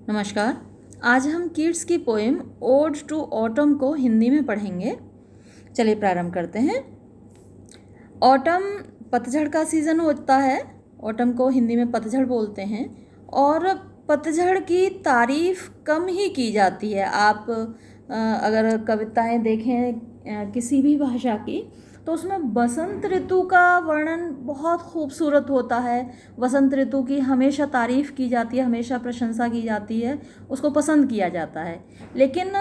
नमस्कार। आज हम किड्स की पोएम ओड टू ऑटम को हिंदी में पढ़ेंगे। चलिए प्रारंभ करते हैं। ऑटम पतझड़ का सीज़न होता है। ऑटम को हिंदी में पतझड़ बोलते हैं और पतझड़ की तारीफ कम ही की जाती है। आप अगर कविताएं देखें किसी भी भाषा की तो उसमें बसंत ऋतु का वर्णन बहुत खूबसूरत होता है। वसंत ऋतु की हमेशा तारीफ़ की जाती है, हमेशा प्रशंसा की जाती है, उसको पसंद किया जाता है। लेकिन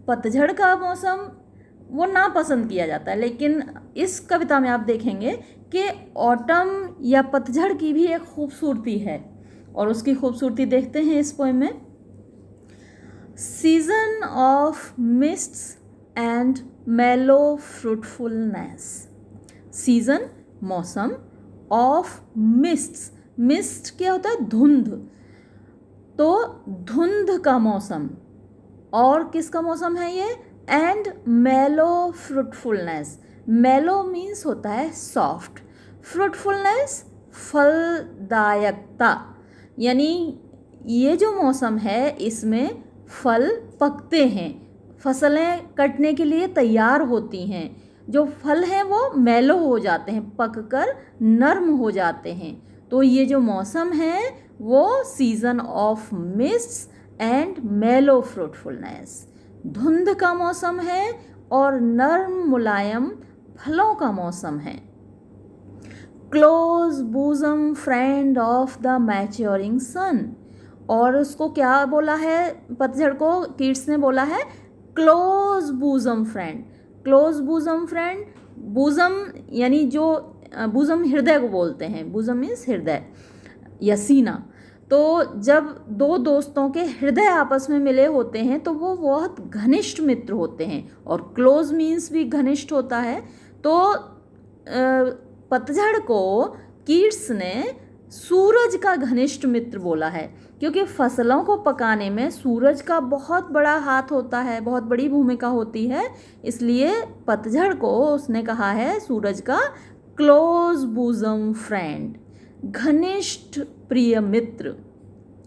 पतझड़ का मौसम वो ना पसंद किया जाता है। लेकिन इस कविता में आप देखेंगे कि ऑटम या पतझड़ की भी एक खूबसूरती है और उसकी खूबसूरती देखते हैं इस पोएम में। सीजन ऑफ मिस्ट्स एंड मेलो फ्रूटफुलनेस। सीजन मौसम, ऑफ मिस्ट्स, मिस्ट क्या होता है? धुंध। तो धुंध का मौसम। और किसका मौसम है ये? एंड मेलो फ्रूटफुलनेस। मेलो मीन्स होता है सॉफ्ट, फ्रूटफुलनेस फलदायकता। यानी ये जो मौसम है इसमें फल पकते हैं, फसलें कटने के लिए तैयार होती हैं। जो फल हैं वो मेलो हो जाते हैं, पककर नरम हो जाते हैं। तो ये जो मौसम है वो सीजन ऑफ मिस्ट्स एंड मेलो फ्रूटफुलनेस, धुंध का मौसम है और नर्म मुलायम फलों का मौसम है। Close bosom friend of the maturing sun. और उसको क्या बोला है? पतझड़ को किड्स ने बोला है close bosom friend. Close bosom friend, bosom यानी जो बूजम हृदय को बोलते हैं। बूजम मीन्स हृदय या सीना। तो जब दो दोस्तों के हृदय आपस में मिले होते हैं तो वो बहुत घनिष्ठ मित्र होते हैं। और क्लोज मीन्स भी घनिष्ठ होता है। तो पतझड़ को किड्स ने सूरज का घनिष्ठ मित्र बोला है, क्योंकि फसलों को पकाने में सूरज का बहुत बड़ा हाथ होता है, बहुत बड़ी भूमिका होती है। इसलिए पतझड़ को उसने कहा है सूरज का क्लोज बूजम फ्रेंड, घनिष्ठ प्रिय मित्र।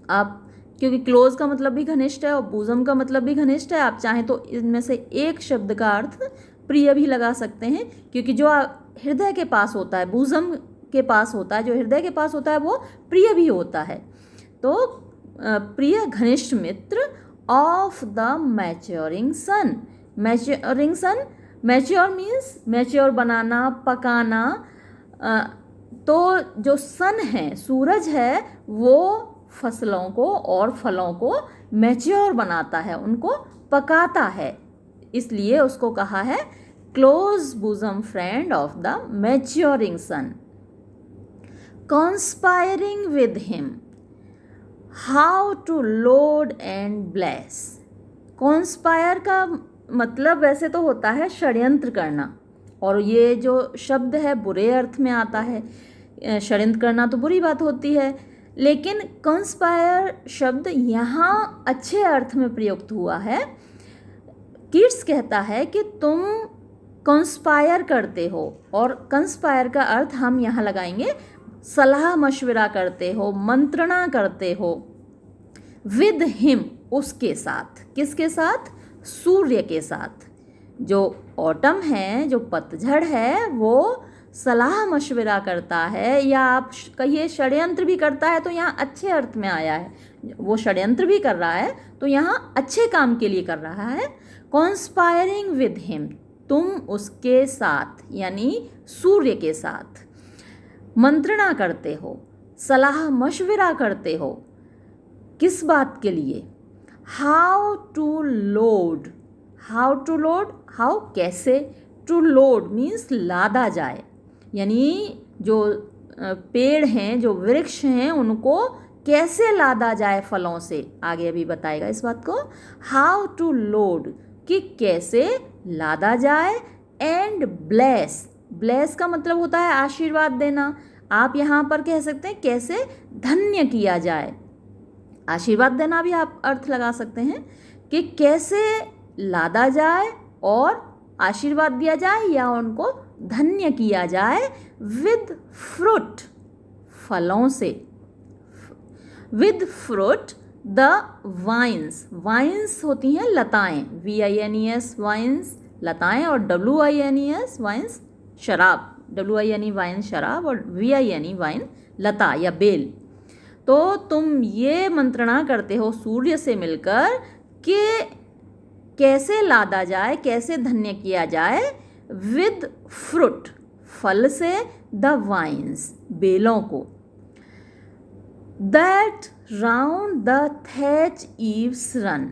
आप क्योंकि क्लोज का मतलब भी घनिष्ठ है और बूजम का मतलब भी घनिष्ठ है, आप चाहें तो इनमें से एक शब्द का अर्थ प्रिय भी लगा सकते हैं, क्योंकि जो हृदय के पास होता है, बूजम के पास होता है, जो हृदय के पास होता है वो प्रिय भी होता है। तो प्रिय घनिष्ठ मित्र of the maturing sun. Maturing sun, mature means mature बनाना, पकाना। तो जो सन है, सूरज है, वो फसलों को और फलों को मैच्योर बनाता है, उनको पकाता है। इसलिए उसको कहा है close bosom friend of the maturing sun. Conspiring with him, how to load and bless. Conspire का मतलब वैसे तो होता है षड्यंत्र करना, और ये जो शब्द है बुरे अर्थ में आता है। षड्यंत्र करना तो बुरी बात होती है, लेकिन कंस्पायर शब्द यहाँ अच्छे अर्थ में प्रयुक्त हुआ है। किड्स कहता है कि तुम कंस्पायर करते हो, और कंस्पायर का अर्थ हम यहाँ लगाएंगे सलाह मशविरा करते हो, मंत्रणा करते हो। विद हिम, उसके साथ। किसके साथ? सूर्य के साथ। जो ऑटम है, जो पतझड़ है, वो सलाह मशविरा करता है, या आप कहिए षड्यंत्र भी करता है, तो यहाँ अच्छे अर्थ में आया है। वो षड्यंत्र भी कर रहा है तो यहाँ अच्छे काम के लिए कर रहा है। कॉन्स्पायरिंग विद हिम, तुम उसके साथ यानी सूर्य के साथ मंत्रणा करते हो, सलाह मशविरा करते हो। किस बात के लिए? How to load. How to load, how कैसे, टू लोड मीन्स लादा जाए। यानी जो पेड़ हैं, जो वृक्ष हैं, उनको कैसे लादा जाए फलों से। आगे अभी बताएगा इस बात को। हाउ टू लोड, कि कैसे लादा जाए। एंड ब्लेस, ब्लेस का मतलब होता है आशीर्वाद देना। आप यहाँ पर कह सकते हैं कैसे धन्य किया जाए। आशीर्वाद देना भी आप अर्थ लगा सकते हैं कि कैसे लादा जाए और आशीर्वाद दिया जाए या उनको धन्य किया जाए। विद फ्रूट, फलों से। With fruit the vines, vines होती हैं लताएं, VINES वाइन्स लताएं, और WINES वाइन्स शराब, WINE वाइन शराब, और VINE वाइन लता या बेल। तो तुम ये मंत्रणा करते हो सूर्य से मिलकर कि कैसे लादा जाए, कैसे धन्य किया जाए, विद फ्रूट, फल से, द वाइन्स, बेलों को, that round the thatch eaves run.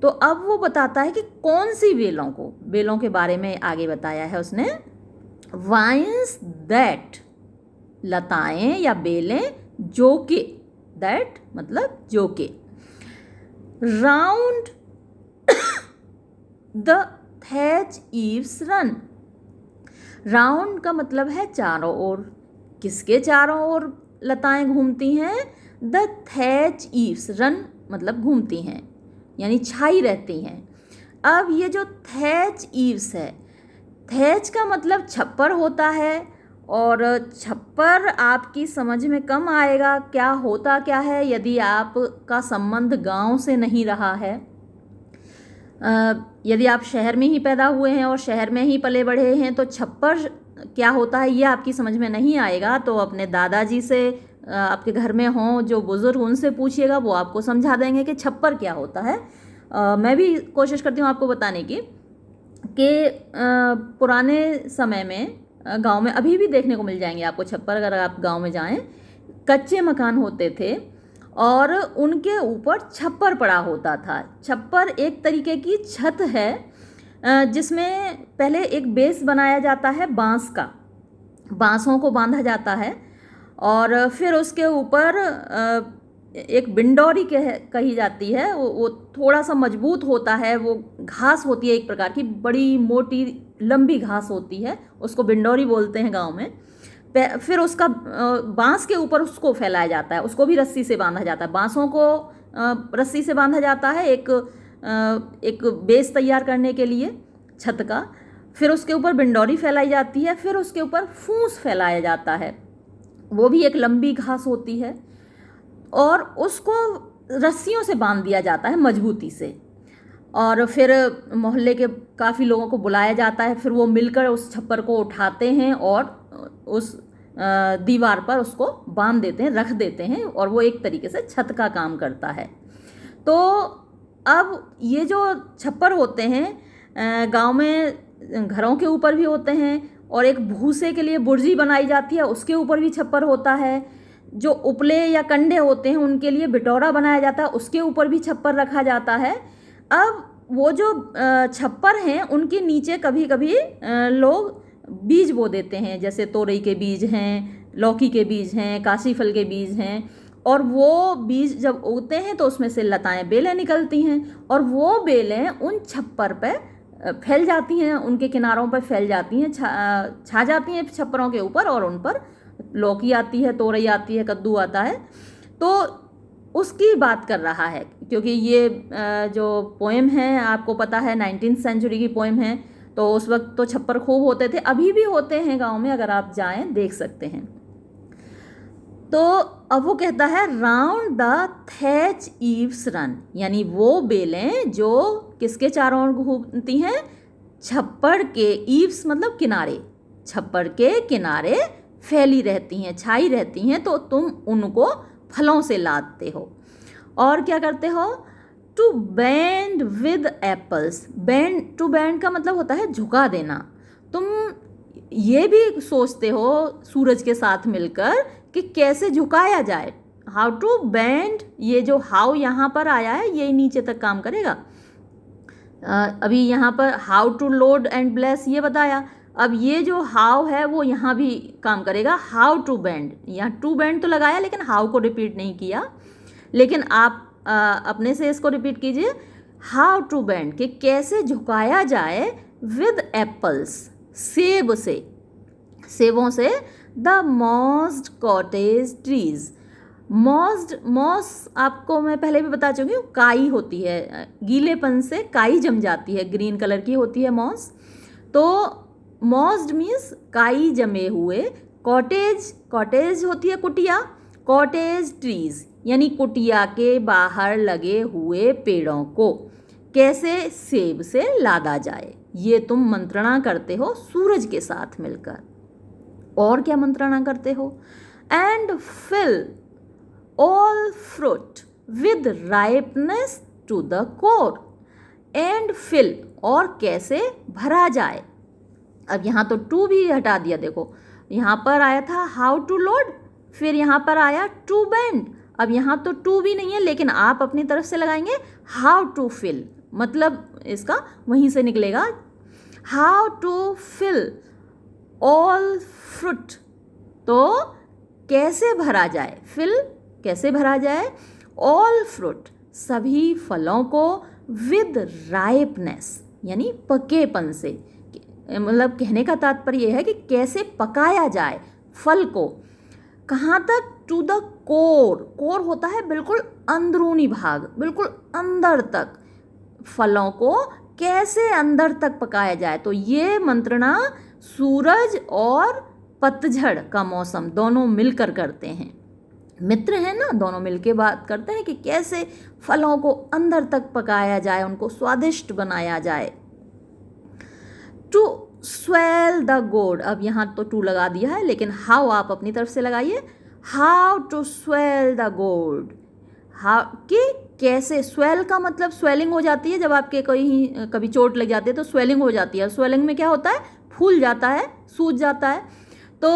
तो अब वो बताता है कि कौन सी बेलों को, बेलों के बारे में आगे बताया है उसने। वाइन्स दैट, लताएं या बेलें जो के, दैट मतलब जो के, round the thatch eaves run. Round का मतलब है चारों ओर, किसके चारों ओर लताएं घूमती हैं, द थैच ईव्स, रन मतलब घूमती हैं यानी छाई रहती हैं। अब ये जो थैच ईव्स है, थैच का मतलब छप्पर होता है, और छप्पर आपकी समझ में कम आएगा क्या होता क्या है यदि आपका संबंध गांव से नहीं रहा है। यदि आप शहर में ही पैदा हुए हैं और शहर में ही पले बढ़े हैं तो छप्पर क्या होता है ये आपकी समझ में नहीं आएगा। तो अपने दादाजी से, आपके घर में हों जो बुज़ुर्ग, उनसे पूछिएगा, वो आपको समझा देंगे कि छप्पर क्या होता है। मैं भी कोशिश करती हूँ आपको बताने की कि पुराने समय में गांव में अभी भी देखने को मिल जाएंगे आपको छप्पर, अगर आप गांव में जाएं। कच्चे मकान होते थे और उनके ऊपर छप्पर पड़ा होता था। छप्पर एक तरीके की छत है जिसमें पहले एक बेस बनाया जाता है बांस का, बांसों को बांधा जाता है, और फिर उसके ऊपर एक बिंडौरी कही जाती है, वो थोड़ा सा मजबूत होता है, वो घास होती है एक प्रकार की, बड़ी मोटी लंबी घास होती है, उसको बिंडौरी बोलते हैं गांव में। फिर उसका बांस के ऊपर उसको फैलाया जाता है, उसको भी रस्सी से बांधा जाता है, बांसों को रस्सी से बांधा जाता है एक बेस तैयार करने के लिए छत का। फिर उसके ऊपर बिंडौरी फैलाई जाती है, फिर उसके ऊपर फूंस फैलाया जाता है, वो भी एक लंबी घास होती है, और उसको रस्सियों से बांध दिया जाता है मजबूती से। और फिर मोहल्ले के काफ़ी लोगों को बुलाया जाता है, फिर वो मिलकर उस छप्पर को उठाते हैं और उस दीवार पर उसको बांध देते हैं, रख देते हैं, और वो एक तरीके से छत का काम करता है। तो अब ये जो छप्पर होते हैं गांव में घरों के ऊपर भी होते हैं, और एक भूसे के लिए बुर्जी बनाई जाती है, उसके ऊपर भी छप्पर होता है। जो उपले या कंडे होते हैं उनके लिए बिटौरा बनाया जाता है, उसके ऊपर भी छप्पर रखा जाता है। अब वो जो छप्पर हैं उनके नीचे कभी कभी लोग बीज बो देते हैं, जैसे तोरई के बीज हैं, लौकी के बीज हैं, काशी फल के बीज हैं, और वो बीज जब उगते हैं तो उसमें से लताएं, बेलें निकलती हैं, और वो बेलें उन छप्पर पर फैल जाती हैं, उनके किनारों पर फैल जाती हैं, छा जाती हैं छप्परों के ऊपर, और उन पर लौकी आती है, तोरई आती है, कद्दू आता है। तो उसकी बात कर रहा है, क्योंकि ये जो पोएम है आपको पता है 19th सेंचुरी की पोएम है, तो उस वक्त तो छप्पर खूब होते थे, अभी भी होते हैं गांव में, अगर आप जाएं देख सकते हैं। तो अब वो कहता है round the thatch eaves run, यानी वो बेलें जो किसके चारों ओर घूमती हैं, छप्पर के, ईव्स मतलब किनारे, छप्पर के किनारे फैली रहती हैं, छाई रहती हैं, तो तुम उनको फलों से लादते हो। और क्या करते हो, to bend with apples, bend, to bend का मतलब होता है झुका देना। तुम ये भी सोचते हो सूरज के साथ मिलकर कि कैसे झुकाया जाए, हाउ टू बेंड, ये जो हाउ यहाँ पर आया है ये नीचे तक काम करेगा। अभी यहाँ पर how to load and bless ये बताया, अब ये जो हाउ है वो यहाँ भी काम करेगा, हाउ टू बेंड, यहाँ टू बेंड तो लगाया लेकिन हाउ को रिपीट नहीं किया, लेकिन आप अपने से इसको रिपीट कीजिए, हाउ टू बेंड, कि कैसे झुकाया जाए, विद एप्पल्स, सेब से, सेबों से, द मॉस्ड कॉटेज ट्रीज, मॉस्ड, मॉस आपको मैं पहले भी बता चुकी हूँ, काई होती है, गीलेपन से काई जम जाती है, ग्रीन कलर की होती है मॉस। तो मॉस्ड मीन्स काई जमे हुए, कॉटेज, कॉटेज होती है कुटिया, कॉटेज ट्रीज यानी कुटिया के बाहर लगे हुए पेड़ों को कैसे सेब से लादा जाए। ये तुम मंत्रणा करते हो सूरज के साथ मिलकर। और क्या मंत्रणा करते हो? And fill all fruit with ripeness to the core. And fill, और कैसे भरा जाए। अब यहाँ तो टू भी हटा दिया। देखो यहाँ पर आया था हाउ टू लोड, फिर यहाँ पर आया टू बेंड। अब यहाँ तो टू भी नहीं है, लेकिन आप अपनी तरफ से लगाएंगे हाउ टू फिल, मतलब इसका वहीं से निकलेगा how to fill all fruit. तो कैसे भरा जाए, फिल कैसे भरा जाए, ऑल फ्रूट सभी फलों को, विद राइपनेस यानी पकेपन से, मतलब कहने का तात्पर्य यह है कि कैसे पकाया जाए फल को। कहाँ तक? To the core. कोर होता है बिल्कुल अंदरूनी भाग, बिल्कुल अंदर तक। फलों को कैसे अंदर तक पकाया जाए। तो ये मंत्रणा सूरज और पतझड़ का मौसम दोनों मिलकर करते हैं। मित्र हैं ना, दोनों मिलके बात करते हैं कि कैसे फलों को अंदर तक पकाया जाए, उनको स्वादिष्ट बनाया जाए। टू स्वेल द गोड। अब यहाँ तो टू लगा दिया है, लेकिन हाउ आप अपनी तरफ से लगाइए। हाउ टू स्वेल द गोड। हाउ कि कैसे। स्वेल का मतलब स्वेलिंग हो जाती है, जब आपके कभी चोट लग जाती है तो स्वेलिंग हो जाती है। स्वेलिंग में क्या होता है? फूल जाता है, सूज जाता है। तो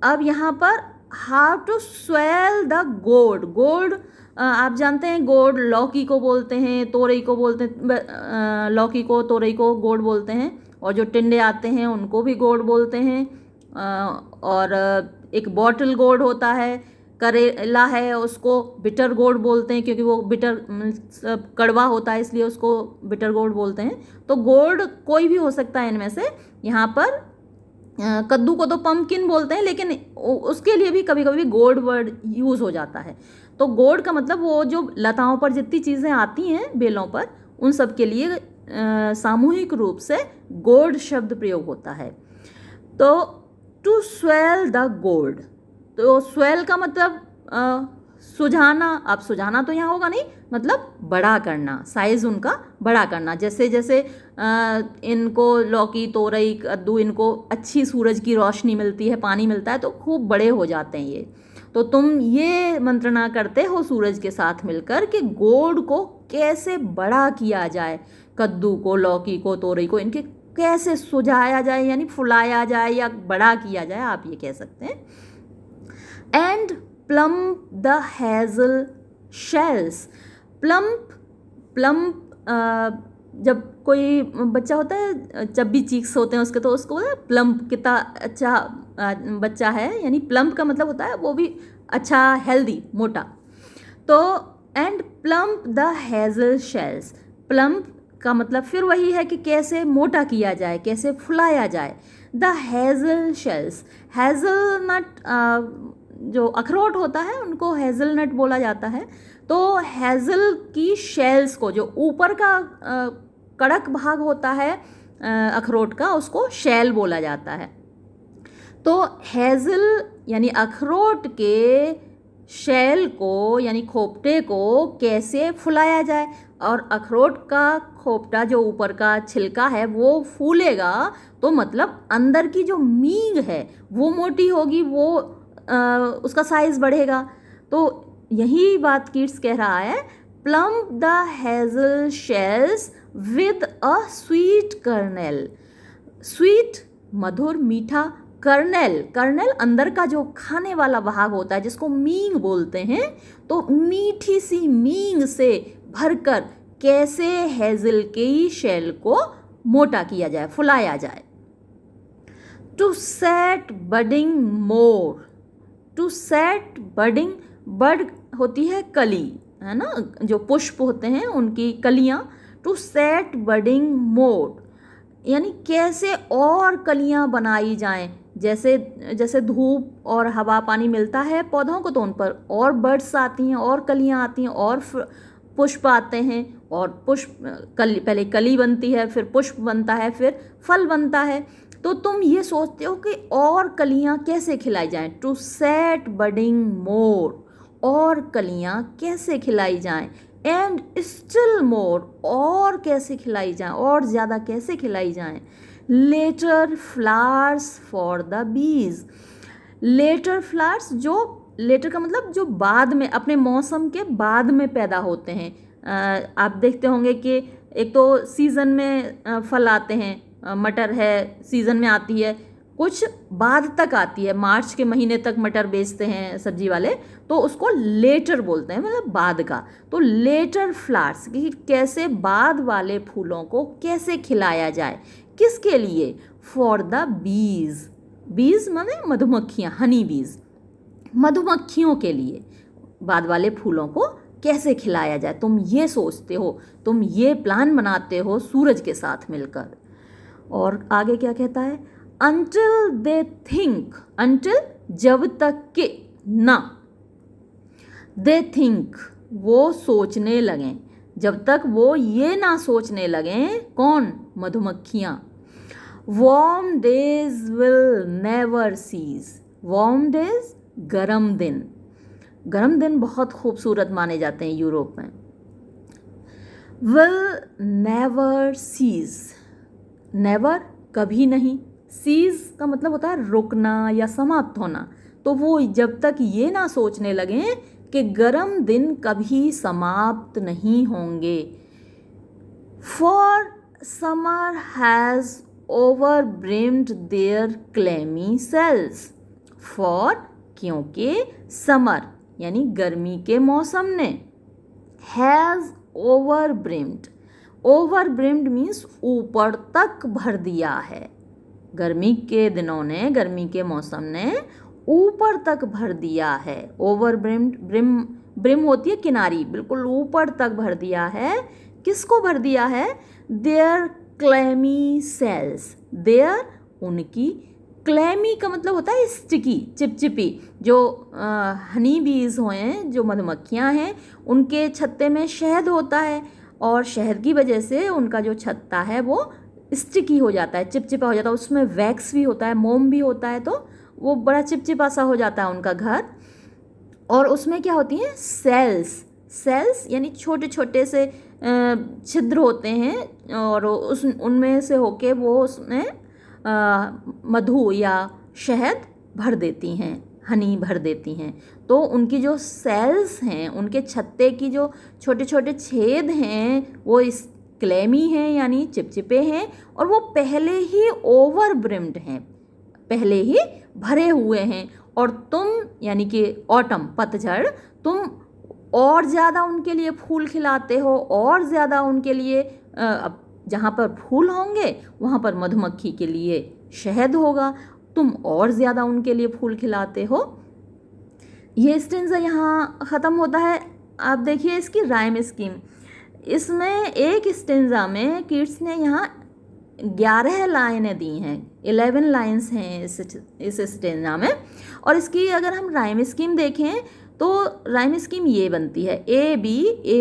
अब यहाँ पर हाउ टू स्वेल द गोड। गोड आप जानते हैं, गोड लौकी को बोलते हैं, तोरई को बोलते हैं। लौकी को, तोरई को गोड बोलते हैं, और जो टिंडे आते हैं उनको भी गोड बोलते हैं। और एक बॉटल गोड होता है। करेला है, उसको बिटर गोड बोलते हैं, क्योंकि वो बिटर कड़वा होता है, इसलिए उसको बिटर गोड बोलते हैं। तो गोड कोई भी हो सकता है इनमें से। यहाँ पर कद्दू को तो पम्पकिन बोलते हैं, लेकिन उसके लिए भी कभी कभी गोड वर्ड यूज़ हो जाता है। तो गोड का मतलब वो जो लताओं पर जितनी चीज़ें आती हैं बेलों पर, उन सब के लिए सामूहिक रूप से गोड शब्द प्रयोग होता है। तो टू स्वेल द गोड। तो स्वेल का मतलब सुझाना। अब सुझाना तो यहाँ होगा नहीं, मतलब बड़ा करना, साइज़ उनका बड़ा करना। जैसे जैसे इनको लौकी, तोरई, कद्दू, इनको अच्छी सूरज की रोशनी मिलती है, पानी मिलता है, तो खूब बड़े हो जाते हैं ये। तो तुम ये मंत्रणा करते हो सूरज के साथ मिलकर कि गोड को कैसे बड़ा किया जाए। कद्दू को, लौकी को, तोरई को, इनके कैसे सुझाया जाए, यानी फुलाया जाए या बड़ा किया जाए, आप ये कह सकते हैं। And plump the hazel shells. Plump जब कोई बच्चा होता है, जब भी चीक्स होते हैं उसके, तो उसको बोलते हैं प्लम्प, कितना अच्छा बच्चा है। यानी प्लम्प का मतलब होता है वो भी अच्छा, हेल्दी, मोटा। तो and plump the hazel shells. Plump का मतलब फिर वही है कि कैसे मोटा किया जाए, कैसे फुलाया जाए। The hazel shells. हेज़लनट जो अखरोट होता है उनको हेज़लनट बोला जाता है। तो हेज़ल की शेल्स को, जो ऊपर का कड़क भाग होता है अखरोट का, उसको शेल बोला जाता है। तो हेज़ल यानी अखरोट के शेल को, यानी खोपटे को कैसे फुलाया जाए। और अखरोट का खोपटा, जो ऊपर का छिलका है, वो फूलेगा तो मतलब अंदर की जो मींग है वो मोटी होगी, वो उसका साइज़ बढ़ेगा। तो यही बात कीट्स कह रहा है, plump the hazel shells with a sweet kernel. Sweet मधुर, मीठा, कर्नेल, कर्नेल अंदर का जो खाने वाला भाग होता है, जिसको मींग बोलते हैं। तो मीठी सी मींग से भरकर कैसे हेज़ल के शेल को मोटा किया जाए, फुलाया जाए। To set budding more. To set budding, bud होती है कली, है ना, जो पुष्प होते हैं उनकी कलियां। टू सेट बडिंग मोर यानी कैसे और कलियां बनाई जाएं। जैसे जैसे धूप और हवा पानी मिलता है पौधों को, तो उन पर और बर्ड्स आती हैं, और कलियां आती हैं, और पुष्प आते हैं, और पुष्प पहले कली बनती है, फिर पुष्प बनता है, फिर फल बनता है। तो तुम ये सोचते हो कि और कलियां कैसे खिलाई जाएं। टू सेट बडिंग मोर, और कलियां कैसे खिलाई जाएं, एंड स्टिल मोर, और कैसे खिलाई जाएं, और ज़्यादा कैसे खिलाई जाएं, letter flowers for the bees. Letter flowers, जो लेटर का मतलब जो बाद में, अपने मौसम के बाद में पैदा होते हैं। आप देखते होंगे कि एक तो सीज़न में फल आते हैं, मटर है सीज़न में आती है, कुछ बाद तक आती है, मार्च के महीने तक मटर बेचते हैं सब्जी वाले, तो उसको लेटर बोलते हैं, मतलब बाद का। तो लेटर फ्लावर्स कि कैसे बाद वाले फूलों को कैसे खिलाया जाए, किसके लिए, फॉर द बीज। बीज माने मधुमक्खियाँ, हनी बीज, मधुमक्खियों के लिए बाद वाले फूलों को कैसे खिलाया जाए। तुम ये सोचते हो, तुम ये प्लान बनाते हो सूरज के साथ मिलकर। और आगे क्या कहता है, until they think, until जब तक के, ना, they think वो सोचने लगें, जब तक वो ये ना सोचने लगें, कौन, मधुमक्खियाँ। warm days will never cease, warm days गर्म दिन, गर्म दिन बहुत खूबसूरत माने जाते हैं यूरोप में। will never cease, never कभी नहीं, cease का मतलब होता है रुकना या समाप्त होना। तो वो जब तक ये ना सोचने लगें कि गर्म दिन कभी समाप्त नहीं होंगे। for summer has overbrimmed their clammy cells, for क्योंकि समर यानी गर्मी के मौसम ने, हैज़ ओवरब्रिम्ड, ओवरब्रिम्ड मीन्स ऊपर तक भर दिया है, गर्मी के दिनों ने, गर्मी के मौसम ने ऊपर तक भर दिया है। ओवरब्रिम्ड, ब्रिम, ब्रिम होती है किनारी, बिल्कुल ऊपर तक भर दिया है। किसको भर दिया है, देयर क्लेमी सेल्स, देयर उनकी, क्लेमी का मतलब होता है स्टिकी, चिपचिपी। जो हनी बीज हैं, जो मधुमक्खियाँ हैं, उनके छत्ते में शहद होता है, और शहद की वजह से उनका जो छत्ता है वो स्टिकी हो जाता है, चिपचिपा हो जाता है, उसमें वैक्स भी होता है, मोम भी होता है, तो वो बड़ा चिपचिपा सा हो जाता है उनका घर। और उसमें क्या होती हैं, सेल्स, सेल्स यानी छोटे छोटे से छिद्र होते हैं, और उस उनमें से होके वो उसमें मधु या शहद भर देती हैं, हनी भर देती हैं। तो उनकी जो सेल्स हैं, उनके छत्ते की जो छोटे छोटे छेद हैं, वो इस क्लेमी हैं यानी चिपचिपे हैं, और वो पहले ही ओवरब्रिम्ड हैं, पहले ही भरे हुए हैं। और तुम यानी कि ऑटम, पतझड़, तुम और ज़्यादा उनके लिए फूल खिलाते हो, और ज़्यादा उनके लिए जहाँ पर फूल होंगे वहाँ पर मधुमक्खी के लिए शहद होगा, तुम और ज़्यादा उनके लिए फूल खिलाते हो। ये स्टेंजा यहाँ ख़त्म होता है। आप देखिए इसकी राइम स्कीम, इसमें एक स्टेंजा में किड्स ने यहाँ 11 लाइनें दी हैं, 11 लाइन्स हैं इस स्टेंजा में। और इसकी अगर हम राइम स्कीम देखें तो राइम स्कीम ये बनती है, A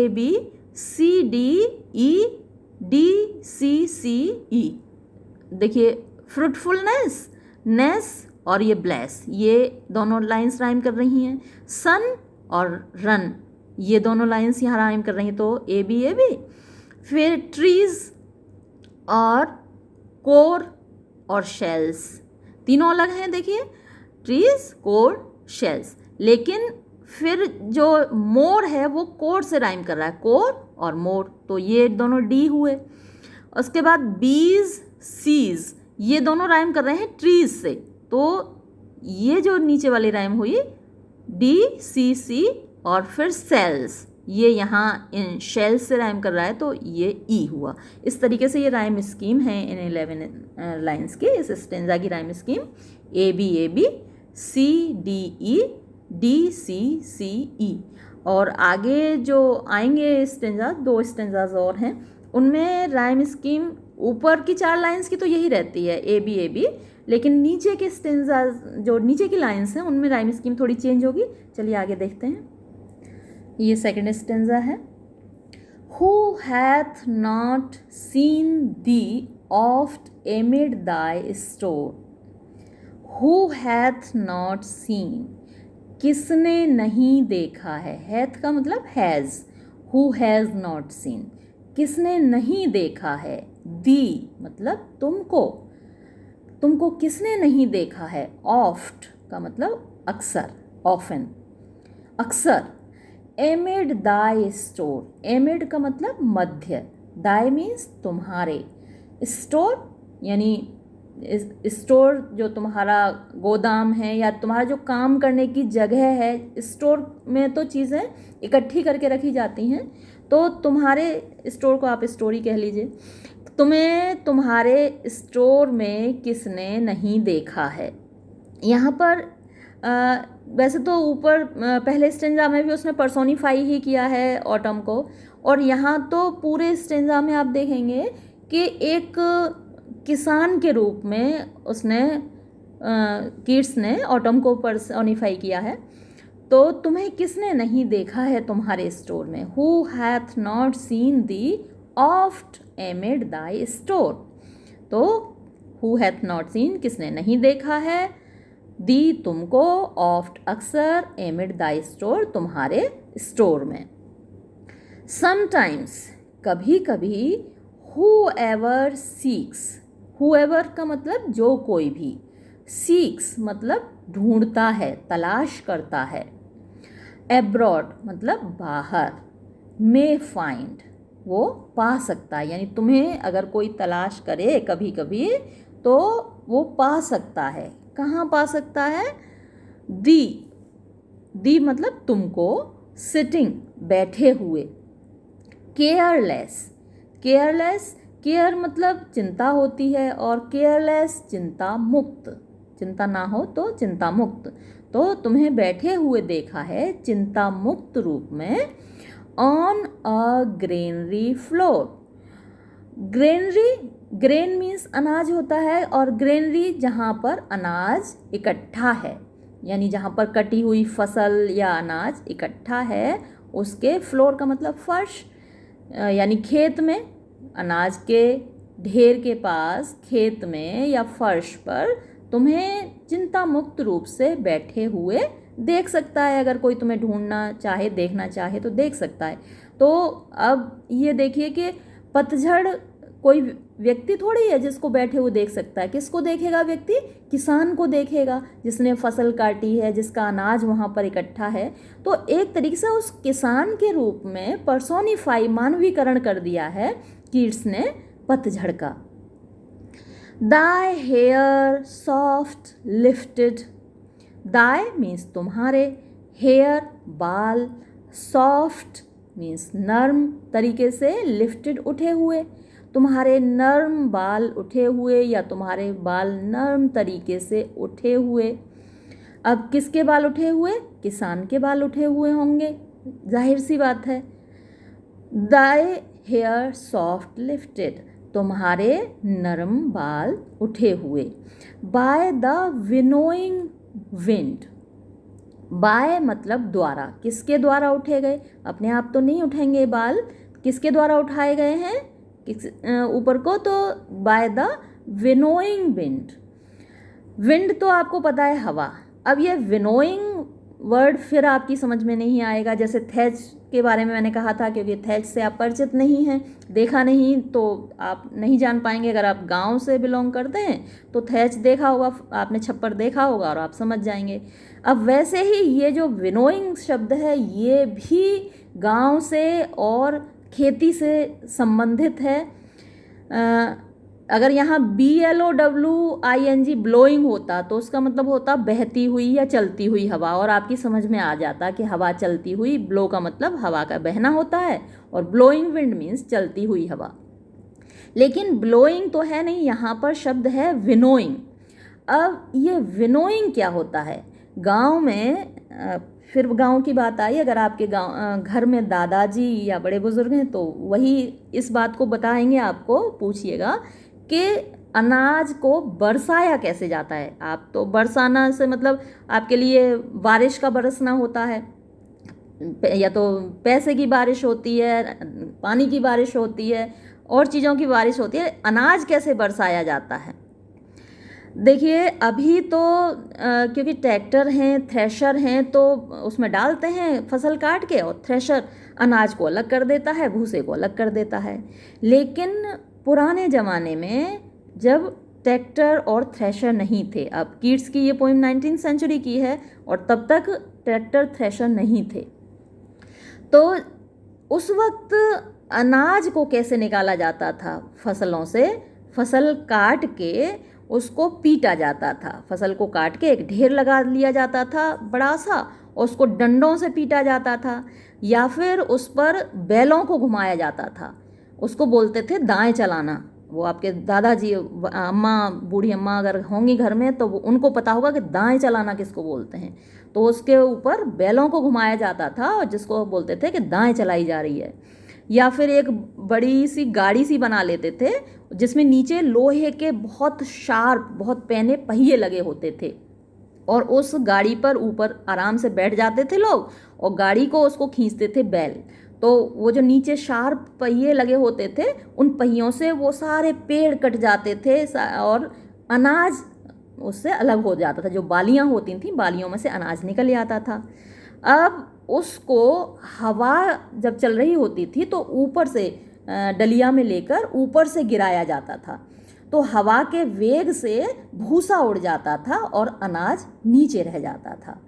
B C D E D C C E. देखिए फ्रूटफुलनेस, नेस और ये ब्लेस, ये दोनों लाइंस राइम कर रही हैं। सन और रन, ये दोनों लाइंस यहाँ राइम कर रही हैं, तो ए बी। फिर ट्रीज और कोर और शेल्स, तीनों अलग हैं। देखिए ट्रीज, कोर, शेल्स। लेकिन फिर जो मोर है वो कोर से राइम कर रहा है, कोर और मोर, तो ये दोनों डी हुए। उसके बाद बीज, सीज, ये दोनों राइम कर रहे हैं ट्रीज से, तो ये जो नीचे वाली राइम हुई डी सी सी, और फिर सेल्स, ये यहाँ इन शेल्स से राइम कर रहा है, तो ये ई हुआ। इस तरीके से ये राइम स्कीम है इन 11 लाइन्स की। इस स्टेंजा की rhyme scheme A B C D E D C C E. और आगे जो आएंगे स्टेंजा, 2 स्टेंजाज और हैं, उनमें राइम स्कीम ऊपर की 4 लाइन्स की तो यही रहती है ए बी, लेकिन नीचे के स्टेंजाज, जो नीचे की लाइन्स हैं, उनमें राइम स्कीम थोड़ी चेंज होगी। चलिए आगे देखते हैं। ये सेकंड स्टेंजा है, who hath not seen the oft एमिड Dai store, who hath not seen, किसने नहीं देखा है, हैथ का मतलब has, who has not seen, किसने नहीं देखा है। दी मतलब तुमको, तुमको किसने नहीं देखा है। ऑफ्ट का मतलब अक्सर, ऑफन, अक्सर। एमिड दाई स्टोर, एमिड का मतलब मध्य, दाई मीन्स तुम्हारे, स्टोर यानी स्टोर जो तुम्हारा गोदाम है या तुम्हारा जो काम करने की जगह है। स्टोर में तो चीज़ें इकट्ठी करके रखी जाती हैं, तो तुम्हारे स्टोर को आप स्टोर ही कह लीजिए। तुम्हें तुम्हारे स्टोर में किसने नहीं देखा है। यहाँ पर वैसे तो ऊपर पहले स्टेंजा में भी उसने पर्सोनिफाई ही किया है ऑटम को, और यहाँ तो पूरे स्टेंजा में आप देखेंगे कि एक किसान के रूप में उसने कीट्स ने ऑटम को पर्सोनिफाई किया है। तो तुम्हें किसने नहीं देखा है तुम्हारे स्टोर में। Who hath not seen the oft एमिड Dai store, तो हु हैथ नॉट सीन किसने नहीं देखा है, दी तुमको, ऑफ्ट अक्सर, एमिड दाई स्टोर तुम्हारे स्टोर में। समटाइम्स कभी कभी, हूएवर सीक्स, हूएवर का मतलब जो कोई भी, सीक्स मतलब ढूंढता है, तलाश करता है। एब्रॉड मतलब बाहर, मे फाइंड वो पा सकता है, यानी तुम्हें अगर कोई तलाश करे कभी कभी तो वो पा सकता है। कहाँ पा सकता है। दी मतलब तुमको, सिटिंग बैठे हुए। केयरलेस, केयरलेस, केयर मतलब चिंता होती है, और केयरलेस चिंता मुक्त, चिंता ना हो तो चिंता मुक्त। तो तुम्हें बैठे हुए देखा है चिंता मुक्त रूप में, on a granary floor. Granary, grain means अनाज होता है, और ग्रेनरी जहाँ पर अनाज इकट्ठा है, यानी जहाँ पर कटी हुई फसल या अनाज इकट्ठा है, उसके फ्लोर का मतलब फर्श, यानी खेत में, अनाज के ढेर के पास खेत में या फर्श पर तुम्हें चिंता मुक्त रूप से बैठे हुए देख सकता है। अगर कोई तुम्हें ढूंढना चाहे, देखना चाहे तो देख सकता है। तो अब ये देखिए कि पतझड़ कोई व्यक्ति थोड़ी है जिसको बैठे हुए देख सकता है। किसको देखेगा व्यक्ति, किसान को देखेगा जिसने फसल काटी है, जिसका अनाज वहाँ पर इकट्ठा है। तो एक तरीके से उस किसान के रूप में पर्सोनिफाई, मानवीकरण कर दिया है कीट्स ने पतझड़ का। दाई हेयर सॉफ्ट लिफ्टेड, दाई मीन्स तुम्हारे, हेयर बाल, सॉफ्ट मीन्स नर्म तरीके से, लिफ्टेड उठे हुए, तुम्हारे नर्म बाल उठे हुए या तुम्हारे बाल नर्म तरीके से उठे हुए। अब किसके बाल उठे हुए, किसान के बाल उठे हुए होंगे, जाहिर सी बात है। दाई हेयर सॉफ्ट लिफ्टेड, तुम्हारे नरम बाल उठे हुए। By the winnowing wind, by मतलब द्वारा, किसके द्वारा उठे गए, अपने आप तो नहीं उठेंगे बाल, किसके द्वारा उठाए गए हैं, ऊपर को, तो bye the winnowing wind. Wind तो आपको पता है हवा। अब ये विनोइंग वर्ड फिर आपकी समझ में नहीं आएगा, जैसे थैच के बारे में मैंने कहा था, क्योंकि थैच से आप परिचित नहीं हैं, देखा नहीं, तो आप नहीं जान पाएंगे। अगर आप गांव से बिलोंग करते हैं तो थैच देखा होगा आपने, छप्पर देखा होगा और आप समझ जाएंगे। अब वैसे ही ये जो विनोइंग शब्द है ये भी गांव से और खेती से संबंधित है। अगर यहाँ BLOWING ब्लोइंग होता तो उसका मतलब होता बहती हुई या चलती हुई हवा, और आपकी समझ में आ जाता कि हवा चलती हुई, ब्लो का मतलब हवा का बहना होता है, और ब्लोइंग विंड मीन्स चलती हुई हवा। लेकिन ब्लोइंग तो है नहीं, यहाँ पर शब्द है विनोइंग। अब ये विनोइंग क्या होता है। गांव में, फिर गांव की बात आई, अगर आपके गांव घर में दादाजी या बड़े बुजुर्ग हैं तो वही इस बात को बताएंगे आपको, पूछिएगा कि अनाज को बरसाया कैसे जाता है। आप तो बरसाना से मतलब आपके लिए बारिश का बरसना होता है, या तो पैसे की बारिश होती है, पानी की बारिश होती है, और चीज़ों की बारिश होती है। अनाज कैसे बरसाया जाता है। देखिए अभी तो क्योंकि ट्रैक्टर हैं, थ्रेशर हैं, तो उसमें डालते हैं फसल काट के, और थ्रेशर अनाज को अलग कर देता है, भूसे को अलग कर देता है। लेकिन पुराने ज़माने में जब ट्रैक्टर और थ्रेशर नहीं थे, अब कीट्स की ये पोइम 19वीं सेंचुरी की है, और तब तक ट्रैक्टर थ्रेशर नहीं थे, तो उस वक्त अनाज को कैसे निकाला जाता था फसलों से? फसल काट के उसको पीटा जाता था। फसल को काट के एक ढेर लगा लिया जाता था बड़ा सा, और उसको डंडों से पीटा जाता था, या फिर उस पर बैलों को घुमाया जाता था। उसको बोलते थे दाएं चलाना। वो आपके दादाजी, अम्मा, बूढ़ी अम्मा अगर होंगी घर में तो उनको पता होगा कि दाएं चलाना किसको बोलते हैं। तो उसके ऊपर बैलों को घुमाया जाता था, और जिसको बोलते थे कि दाएं चलाई जा रही है। या फिर एक बड़ी सी गाड़ी सी बना लेते थे, जिसमें नीचे लोहे के बहुत शार्प, बहुत पैने पहिए लगे होते थे, और उस गाड़ी पर ऊपर आराम से बैठ जाते थे लोग, और गाड़ी को उसको खींचते थे बैल। तो वो जो नीचे शार्प पहिए लगे होते थे, उन पहियों से वो सारे पेड़ कट जाते थे, और अनाज उससे अलग हो जाता था। जो बालियाँ होती थी, बालियों में से अनाज निकल आता था। अब उसको हवा जब चल रही होती थी तो ऊपर से डलिया में लेकर ऊपर से गिराया जाता था, तो हवा के वेग से भूसा उड़ जाता था और अनाज नीचे रह जाता था।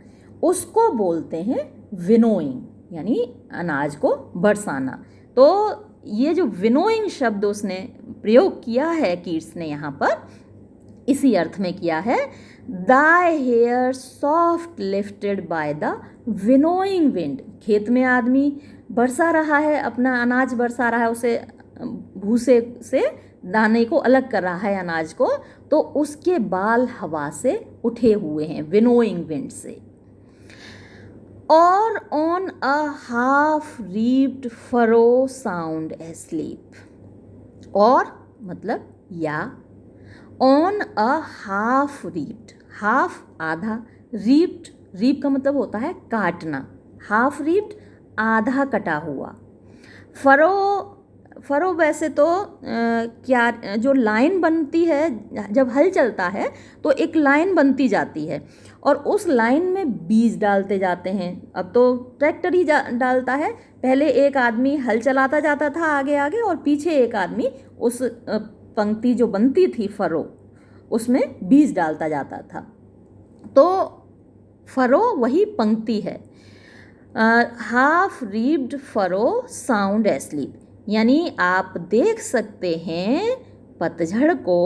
उसको बोलते हैं विनोइंग, यानी अनाज को बरसाना। तो ये जो विनोइंग शब्द उसने प्रयोग किया है कीट्स ने यहाँ पर, इसी अर्थ में किया है, thy hair soft lifted by the winnowing wind. खेत में आदमी बरसा रहा है, अपना अनाज बरसा रहा है, उसे भूसे से दाने को अलग कर रहा है अनाज को, तो उसके बाल हवा से उठे हुए हैं विनोइंग विंड से। और on a half reaped furrow sound asleep, और मतलब या on a half reaped, half आधा, रीप्ड, रीप का मतलब होता है काटना, हाफ रीप्ड आधा कटा हुआ। फरो, फरो वैसे तो क्या जो लाइन बनती है जब हल चलता है तो एक लाइन बनती जाती है, और उस लाइन में बीज डालते जाते हैं। अब तो ट्रैक्टर ही डालता है, पहले एक आदमी हल चलाता जाता था आगे आगे, और पीछे एक आदमी उस पंक्ति जो बनती थी फरो, उसमें बीज डालता जाता था। तो फरो वही पंक्ति है। Half reaped furrow sound asleep, यानी आप देख सकते हैं पतझड़ को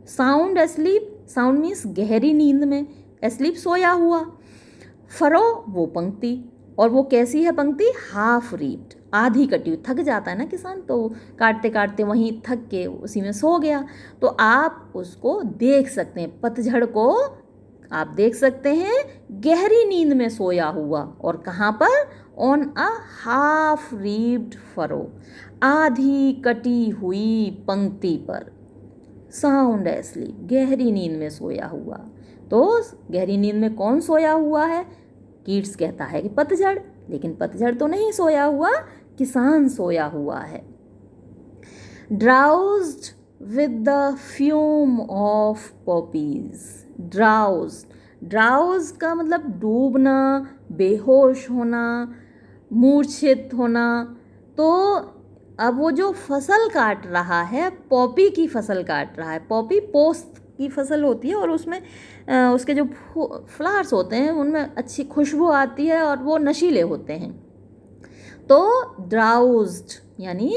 साउंड एस्लीप, साउंड मीन्स गहरी नींद में, एस्लीप सोया हुआ, फरो वो पंक्ति। और वो कैसी है पंक्ति? हाफ रीप्ड, आधी कटी हुई। थक जाता है ना किसान, तो काटते काटते वहीं थक के उसी में सो गया। तो आप उसको देख सकते हैं, पतझड़ को आप देख सकते हैं गहरी नींद में सोया हुआ। और कहाँ पर? On a half reaped furrow, आधी कटी हुई पंक्ति पर, साउंड एस्लीप, गहरी नींद में सोया हुआ। तो गहरी नींद में कौन सोया हुआ है? कीट्स कहता है कि पतझड़, लेकिन पतझड़ तो नहीं सोया हुआ, किसान सोया हुआ है। Drowsed with the fume of poppies, drowse, drowse का मतलब डूबना, बेहोश होना, मूर्छित होना। तो अब वो जो फसल काट रहा है, पॉपी की फसल काट रहा है। पॉपी पोस्त की फसल होती है, और उसमें उसके जो फ्लावर्स होते हैं उनमें अच्छी खुशबू आती है, और वो नशीले होते हैं। तो ड्राउज्ड यानी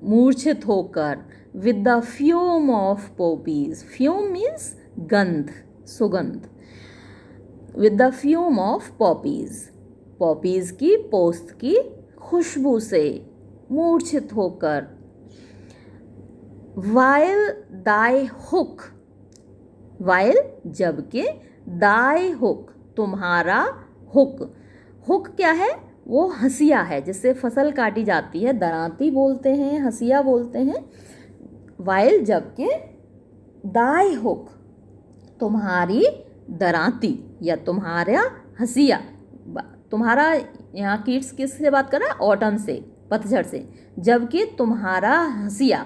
मूर्छित होकर, with the fume of poppies, fume means गंध, सुगंध, with the fume of poppies, poppies की पोस्त की खुशबू से मूर्छित होकर। वाइल दाई हुक, वाइल जबकि, दाई हुक तुम्हारा हुक, हुक क्या है? वो हंसिया है जिससे फसल काटी जाती है, दरांती बोलते हैं, हंसिया बोलते हैं। वाइल जबकि, दाई हुक तुम्हारी दरांती या तुम्हारा हंसिया। तुम्हारा यहाँ कीट्स किससे बात कर रहा है? ऑटम से, पतझड़ से। जबकि तुम्हारा हंसिया,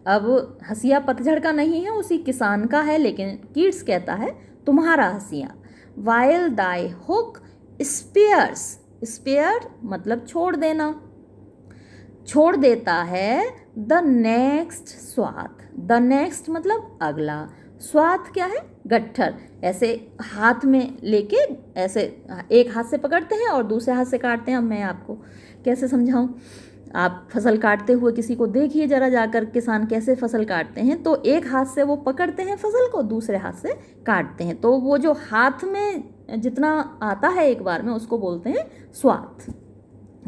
अब हंसिया पतझड़ का नहीं है, उसी किसान का है, लेकिन कीट्स कहता है तुम्हारा हंसिया। While thy hook spheres, spare मतलब छोड़ देना, छोड़ देता है द नेक्स्ट स्वाथ, द नेक्स्ट मतलब अगला, स्वाथ क्या है, गट्ठर। ऐसे हाथ में लेके ऐसे एक हाथ से पकड़ते हैं और दूसरे हाथ से काटते हैं। अब मैं आपको कैसे समझाऊं, आप फसल काटते हुए किसी को देखिए जरा जाकर, किसान कैसे फसल काटते हैं, तो एक हाथ से वो पकड़ते हैं फसल को, दूसरे हाथ से काटते हैं, तो वो जो हाथ में जितना आता है एक बार में उसको बोलते हैं स्वाथ,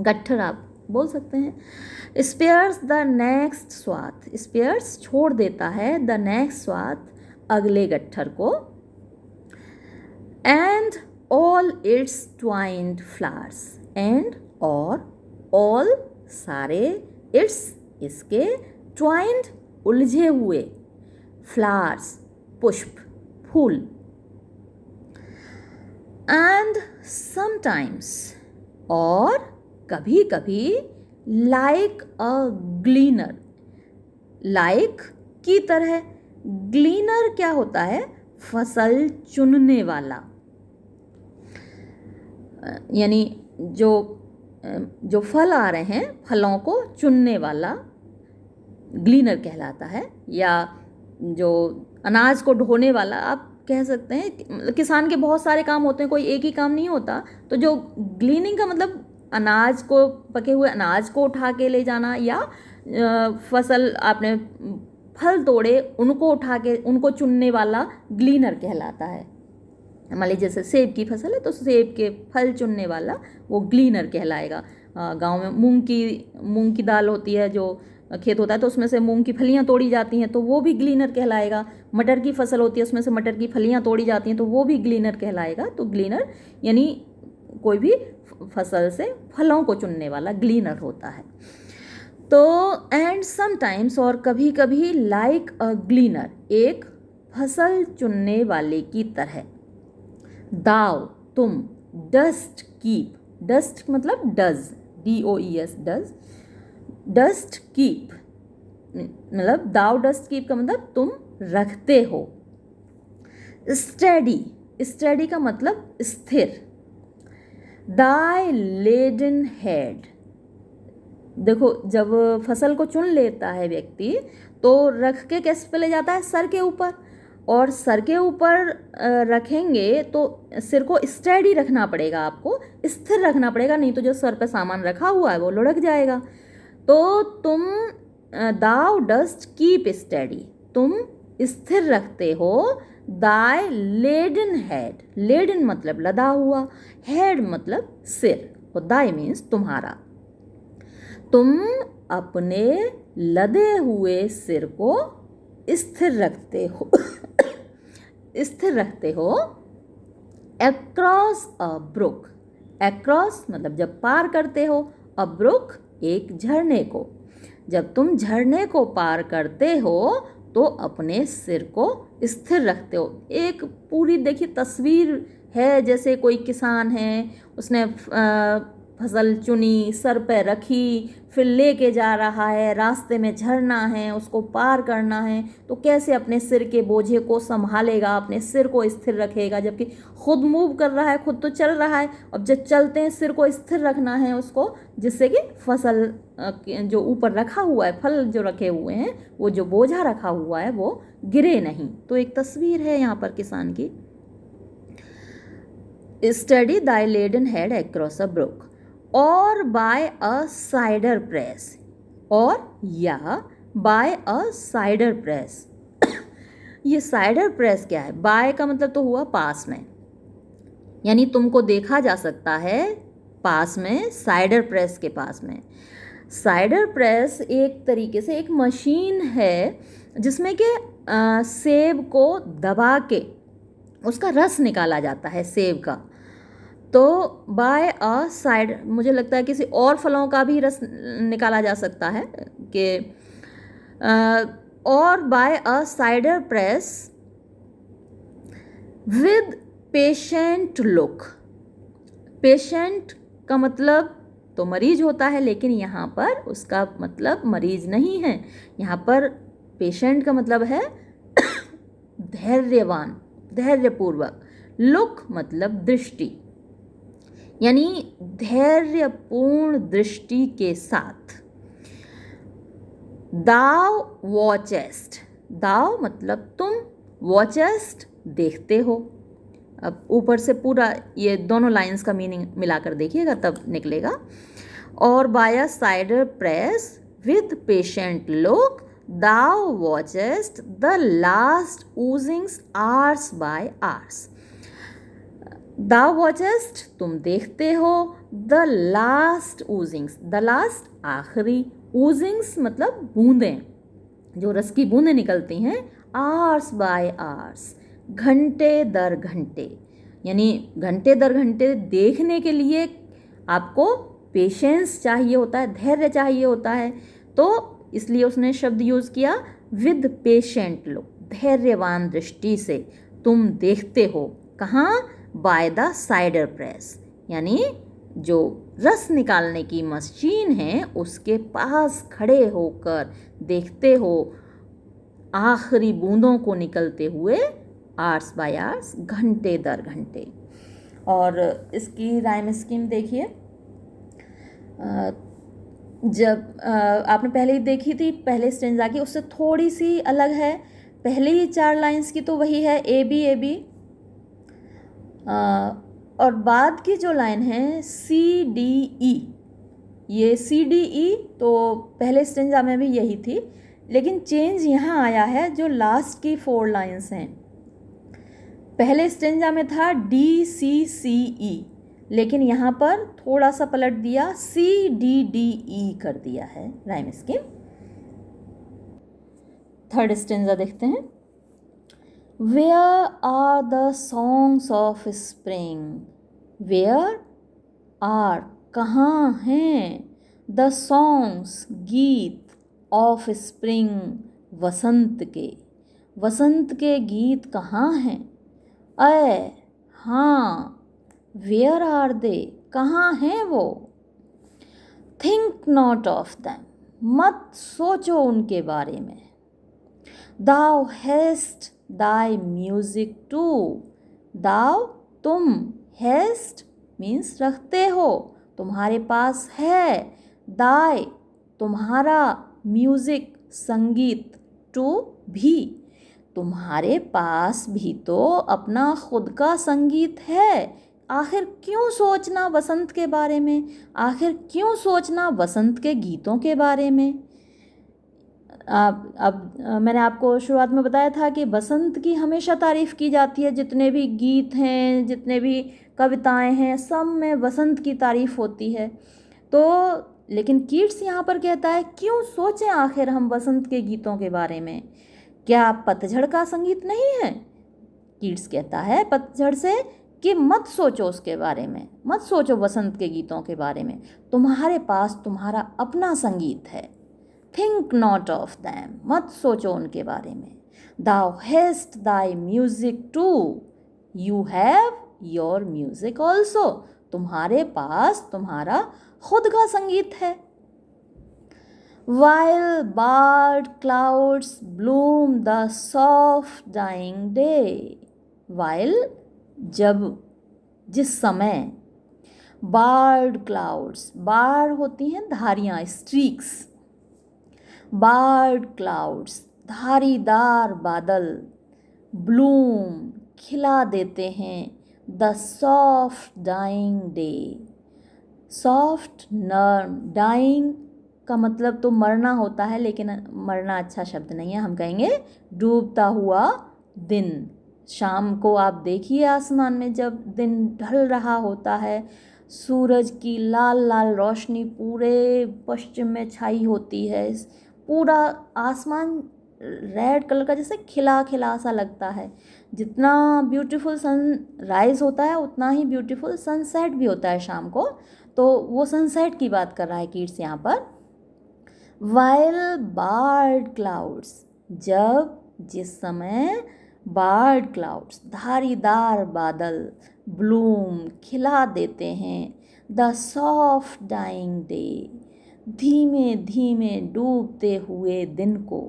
गट्ठर आप बोल सकते हैं। स्पेयर्स द नेक्स्ट स्वाथ, स्पेयर्स छोड़ देता है द नेक्स्ट स्वाथ अगले गट्ठर को। And all it's twined flowers, and और ऑल सारे, इट्स इसके, ट्वाइंड उलझे हुए, फ्लावर्स पुष्प फूल। एंड समटाइम्स और कभी कभी, लाइक अ ग्लीनर, लाइक की तरह, ग्लीनर क्या होता है, फसल चुनने वाला, यानी जो फल आ रहे हैं फलों को चुनने वाला ग्लीनर कहलाता है, या जो अनाज को ढोने वाला आप कह सकते हैं। किसान के बहुत सारे काम होते हैं, कोई एक ही काम नहीं होता, तो जो ग्लीनिंग का मतलब अनाज को, पके हुए अनाज को उठा के ले जाना, या फसल आपने फल तोड़े उनको उठा के उनको चुनने वाला ग्लीनर कहलाता है। मान लीजिए जैसे सेब की फसल है तो सेब के फल चुनने वाला वो ग्लीनर कहलाएगा। गांव में मूंग की दाल होती है, जो खेत होता है तो उसमें से मूंग की फलियां तोड़ी जाती हैं तो वो भी ग्लीनर कहलाएगा। मटर की फसल होती है, उसमें से मटर की फलियां तोड़ी जाती हैं तो वो भी ग्लीनर कहलाएगा। तो ग्लीनर यानी कोई भी फसल से फलों को चुनने वाला ग्लीनर होता है। तो एंड समटाइम्स और कभी कभी, लाइक अ ग्लीनर एक फसल चुनने वाले की तरह, दाव तुम, डस्ट कीप, डस्ट मतलब does, DOES does, dust keep मतलब दाव डस्ट कीप का मतलब तुम रखते हो। स्टडी, स्टडी का मतलब स्थिर। दाई लेडन हेड, देखो जब फसल को चुन लेता है व्यक्ति तो रख के कैसे पे ले जाता है, सर के ऊपर, और सर के ऊपर रखेंगे तो सिर को स्टेडी रखना पड़ेगा, आपको स्थिर रखना पड़ेगा, नहीं तो जो सर पे सामान रखा हुआ है वो लुढ़क जाएगा। तो तुम दाउ डस्ट कीप स्टेडी, तुम स्थिर रखते हो दाई लेडन हेड, लेडन मतलब लदा हुआ, हेड मतलब सिर, और दाई मीन्स तुम्हारा, तुम अपने लदे हुए सिर को स्थिर रखते हो स्थिर रखते हो। अक्रॉस अ ब्रुक, अक्रॉस मतलब जब पार करते हो, अ ब्रुक एक झरने को, जब तुम झरने को पार करते हो तो अपने सिर को स्थिर रखते हो। एक पूरी देखिए तस्वीर है, जैसे कोई किसान है, उसने फसल चुनी, सर पे रखी, फिर लेके जा रहा है, रास्ते में झरना है, उसको पार करना है, तो कैसे अपने सिर के बोझे को संभालेगा, अपने सिर को स्थिर रखेगा, जबकि खुद मूव कर रहा है, खुद तो चल रहा है। अब जब चलते हैं सिर को स्थिर रखना है उसको, जिससे कि फसल जो ऊपर रखा हुआ है, फल जो रखे हुए हैं, वो जो बोझा रखा हुआ है वो गिरे नहीं। तो एक तस्वीर है यहाँ पर किसान की। Steady thy laden head across a brook, और बाय अ साइडर प्रेस, और या बाय अ साइडर प्रेस। ये साइडर प्रेस क्या है? बाय का मतलब तो हुआ पास में, यानी तुमको देखा जा सकता है पास में, साइडर प्रेस के पास में। साइडर प्रेस एक तरीके से एक मशीन है जिसमें कि सेब को दबा के उसका रस निकाला जाता है सेब का। तो बाय अ साइड, मुझे लगता है किसी और फलों का भी रस निकाला जा सकता है कि और by a cider press with patient look. Patient का मतलब तो मरीज होता है, लेकिन यहाँ पर उसका मतलब मरीज नहीं है, यहाँ पर पेशेंट का मतलब है धैर्यवान, धैर्यपूर्वक। लुक मतलब दृष्टि, यानी धैर्यपूर्ण दृष्टि के साथ। दाव वॉचेस्ट, दाव मतलब तुम, वॉचेस्ट देखते हो। अब ऊपर से पूरा ये दोनों लाइंस का मीनिंग मिलाकर देखिएगा तब निकलेगा। और by a cider press with patient look thou watchest the last oozings hours by hours. Thou watchest तुम देखते हो, the last oozings, the last आखिरी, ऊजिंग्स मतलब बूंदें, जो रस की बूंदें निकलती हैं, आर्स बाय आर्स, घंटे दर घंटे, यानी घंटे दर घंटे देखने के लिए आपको पेशेंस चाहिए होता है, धैर्य चाहिए होता है। तो इसलिए उसने शब्द यूज़ किया विद पेशेंट लुक, धैर्यवान दृष्टि से तुम देखते हो। कहाँ? बाय द साइडर प्रेस, यानी जो रस निकालने की मशीन है उसके पास खड़े होकर देखते हो आखिरी बूंदों को निकलते हुए, आर्स बाय आर्स, घंटे दर घंटे। और इसकी राइम स्कीम देखिए। जब आपने पहले ही देखी थी, पहले स्टेंजा की, उससे थोड़ी सी अलग है। पहले ही 4 लाइंस की तो वही है ए बी ए बी, और बाद की जो लाइन है सी डी ई, ये सी डी ई तो पहले स्टेंजा में भी यही थी, लेकिन चेंज यहाँ आया है जो लास्ट की 4 लाइंस हैं। पहले स्टेंजा में था डी सी सी ई, लेकिन यहाँ पर थोड़ा सा पलट दिया, सी डी डी ई कर दिया है राइम स्कीम। थर्ड स्टेंजा देखते हैं। Where are the songs of spring? Where are कहाँ हैं, the songs गीत, of spring वसंत के, वसंत के गीत कहाँ हैं? अय हाँ, where are they कहाँ हैं वो? Think not of them मत सोचो उनके बारे में। Thou hast thy music too, thou तुम, hast means रखते हो, तुम्हारे पास है, thy तुम्हारा, music संगीत, to भी तुम्हारे पास भी तो अपना खुद का संगीत है। आखिर क्यों सोचना बसंत के बारे में, आखिर क्यों सोचना बसंत के गीतों के बारे में। अब मैंने आपको शुरुआत में बताया था कि बसंत की हमेशा तारीफ़ की जाती है, जितने भी गीत हैं, जितने भी कविताएं हैं, सब में बसंत की तारीफ़ होती है। तो लेकिन कीट्स यहाँ पर कहता है क्यों सोचें आखिर हम बसंत के गीतों के बारे में, क्या पतझड़ का संगीत नहीं है। कीट्स कहता है पतझड़ से कि मत सोचो उसके बारे में, मत सोचो बसंत के गीतों के बारे में, तुम्हारे पास तुम्हारा अपना संगीत है। Think not of them मत सोचो उनके बारे में। Thou hast thy music too, you have your music also तुम्हारे पास तुम्हारा खुद का संगीत है। While barred clouds bloom the soft dying day, while जब, जिस समय, barred clouds, बाढ़ होती हैं धारियाँ, स्ट्रीक्स, barred clouds धारीदार बादल, bloom खिला देते हैं, the soft dying day soft नर्म, dying का मतलब तो मरना होता है, लेकिन मरना अच्छा शब्द नहीं है, हम कहेंगे डूबता हुआ दिन। शाम को आप देखिए आसमान में जब दिन ढल रहा होता है, सूरज की लाल लाल रोशनी पूरे पश्चिम में छाई होती है, पूरा आसमान रेड कलर का जैसे खिला खिला सा लगता है। जितना ब्यूटीफुल सनराइज़ होता है उतना ही ब्यूटीफुल सनसेट भी होता है शाम को, तो वो सनसेट की बात कर रहा है कीट्स यहाँ पर। वाइल बार्ड क्लाउड्स जब, जिस समय, बार्ड क्लाउड्स धारीदार बादल, ब्लूम खिला देते हैं, द सॉफ्ट डाइंग डे धीमे धीमे डूबते हुए दिन को,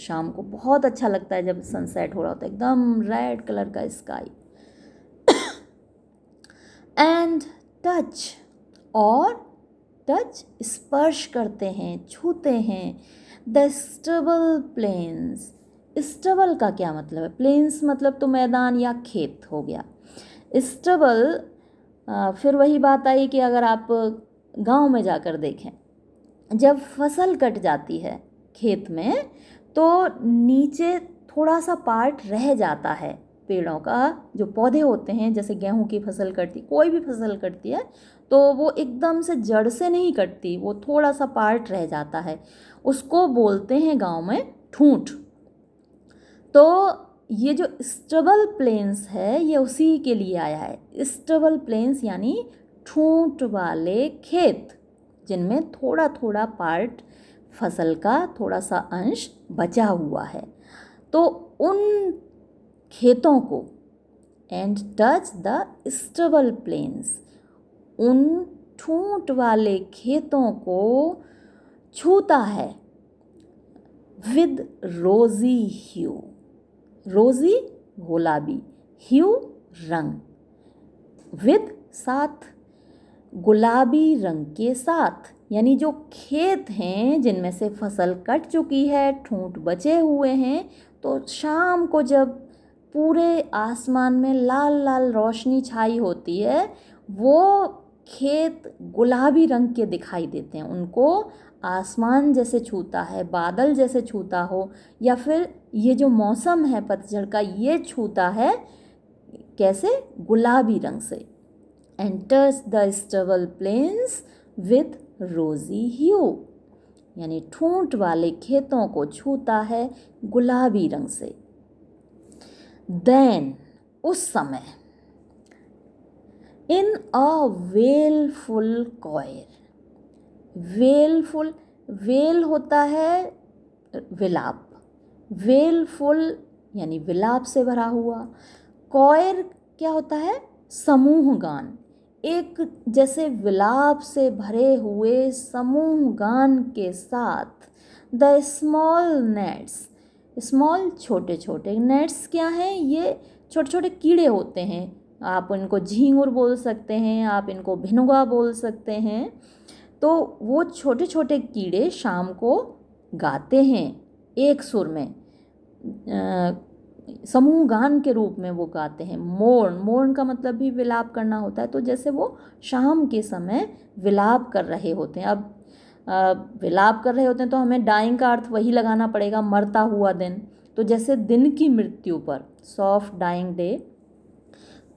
शाम को बहुत अच्छा लगता है जब सनसेट हो रहा होता है, एकदम रेड कलर का स्काई। एंड टच, और टच स्पर्श करते हैं, छूते हैं। द स्टबल प्लेन्स, स्टबल का क्या मतलब है? प्लेन्स मतलब तो मैदान या खेत हो गया। स्टबल, फिर वही बात आई कि अगर आप गांव में जाकर देखें, जब फसल कट जाती है खेत में तो नीचे थोड़ा सा पार्ट रह जाता है पेड़ों का। जो पौधे होते हैं, जैसे गेहूं की फसल कटती, कोई भी फसल कटती है तो वो एकदम से जड़ से नहीं कटती, वो थोड़ा सा पार्ट रह जाता है, उसको बोलते हैं गांव में ठूंठ। तो ये जो स्टबल प्लेन्स है ये उसी के लिए आया है। स्टबल प्लेन्स यानी ठूंठ वाले खेत, जिनमें थोड़ा थोड़ा पार्ट फसल का थोड़ा सा अंश बचा हुआ है। तो उन खेतों को, and touch the stubble plains, उन ठूंठ वाले खेतों को छूता है। विद रोजी ह्यू, रोजी गुलाबी, ह्यू रंग, विद साथ, गुलाबी रंग के साथ। यानी जो खेत हैं जिनमें से फसल कट चुकी है, ठूंठ बचे हुए हैं, तो शाम को जब पूरे आसमान में लाल लाल रोशनी छाई होती है, वो खेत गुलाबी रंग के दिखाई देते हैं। उनको आसमान जैसे छूता है, बादल जैसे छूता हो, या फिर ये जो मौसम है पतझड़ का, ये छूता है कैसे? गुलाबी रंग से। And touch the stubble plains with rosy hue, यानी ठूंठ वाले खेतों को छूता है गुलाबी रंग से। देन, उस समय, इन अ वेलफुल कॉयर, वेलफुल, वेल होता है विलाप, वेलफुल यानी विलाप से भरा हुआ। कॉयर क्या होता है? समूह गान। एक जैसे विलाप से भरे हुए समूह गान के साथ। द स्मॉल नेट्स, स्मॉल छोटे छोटे, नेट्स क्या हैं? ये छोटे छोटे कीड़े होते हैं, आप इनको झींगुर बोल सकते हैं, आप इनको भिनुगा बोल सकते हैं। तो वो छोटे छोटे कीड़े शाम को गाते हैं एक सुर में, समूह गान के रूप में वो गाते हैं। मोर्न, मोर्न का मतलब भी विलाप करना होता है। तो जैसे वो शाम के समय विलाप कर रहे होते हैं। अब विलाप कर रहे होते हैं तो हमें डाइंग का अर्थ वही लगाना पड़ेगा, मरता हुआ दिन। तो जैसे दिन की मृत्यु पर, सॉफ्ट डाइंग डे,